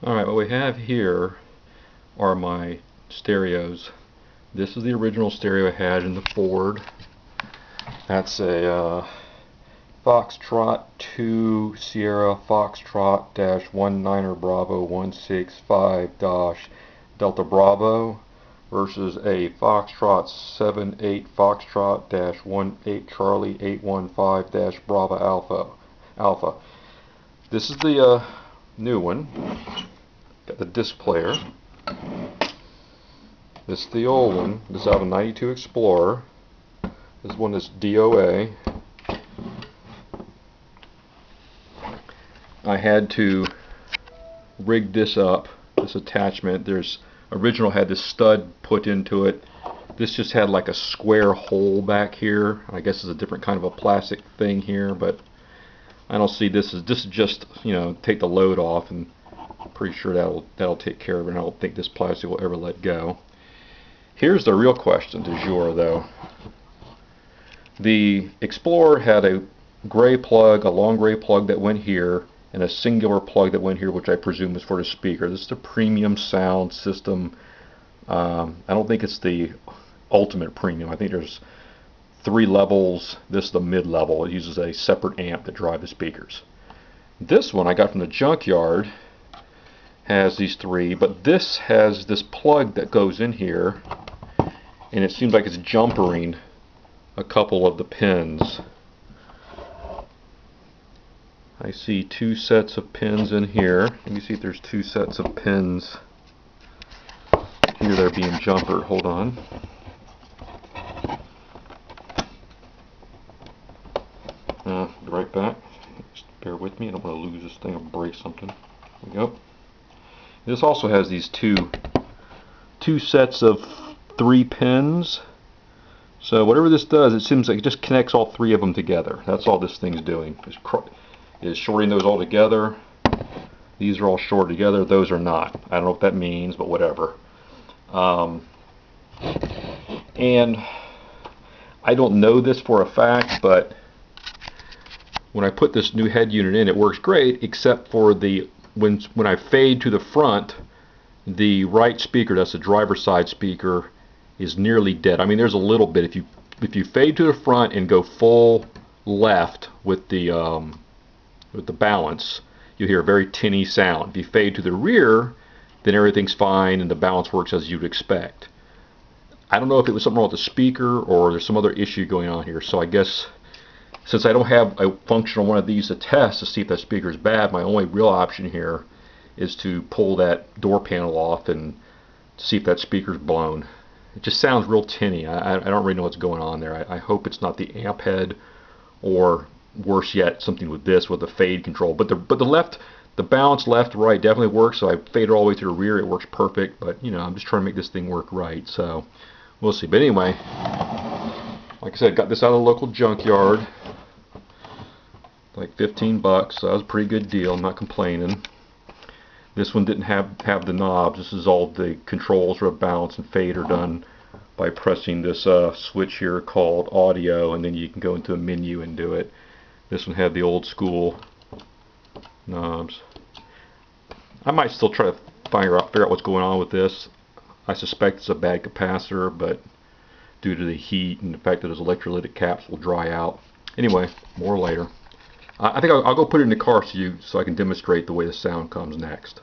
Alright, what we have here are my stereos. This is the original stereo I had in the Ford. That's a Foxtrot 2 Sierra Foxtrot dash 19er Bravo 165 dash Delta Bravo versus a Foxtrot 78 Foxtrot dash 18 Charlie 815 dash Bravo Alpha. This is the new one. Got the disc player. This is the old one. This is out of a 92 Explorer. This one is DOA. I had to rig this up, this attachment. Original had this stud put into it. This just had like a square hole back here. I guess it's a different kind of a plastic thing here, but I don't see this is just, you know, take the load off, and I'm pretty sure that'll take care of it, and I don't think this plastic will ever let go. Here's the real question du jour though. The Explorer had a gray plug, a long gray plug that went here, and a singular plug that went here, which I presume is for the speaker. This is the premium sound system. I don't think it's the ultimate premium. I think there's 3 levels. This is the mid-level. It uses a separate amp to drive the speakers. This one I got from the junkyard has these 3, but this has this plug that goes in here, and it seems like it's jumpering a couple of the pins. I see 2 sets of pins in here. Let me see if there's 2 sets of pins here that are being jumpered. Hold on. Be right back. Just bear with me. I don't want to lose this thing or break something. There we go. This also has these two sets of 3 pins. So whatever this does, it seems like it just connects all 3 of them together. That's all this thing's doing. Is shorting those all together. These are all shorted together. Those are not. I don't know what that means, but whatever. And I don't know this for a fact, but when I put this new head unit in, it works great, except for when I fade to the front, the right speaker, that's the driver's side speaker, is nearly dead. I mean, there's a little bit. If you fade to the front and go full left with the balance, you hear a very tinny sound. If you fade to the rear, then everything's fine and the balance works as you'd expect. I don't know if it was something wrong with the speaker or there's some other issue going on here. So I guess since I don't have a functional one of these to test to see if that speaker is bad, my only real option here is to pull that door panel off and see if that speaker's blown. It just sounds real tinny. I don't really know what's going on there. I hope it's not the amp head, or worse yet, something with the fade control. But the balance left right definitely works. So I fade all the way to the rear. It works perfect. But you know, I'm just trying to make this thing work right. So we'll see. But anyway, like I said, got this out of the local junkyard, like 15 bucks. So that was a pretty good deal. I'm not complaining. This one didn't have the knobs. This is all the controls for balance and fade are done by pressing this switch here called audio, and then you can go into a menu and do it. This one had the old school knobs. I might still try to figure out what's going on with this. I suspect it's a bad capacitor, but due to the heat and the fact that those electrolytic caps will dry out. Anyway, more later. I think I'll go put it in the car so I can demonstrate the way the sound comes next.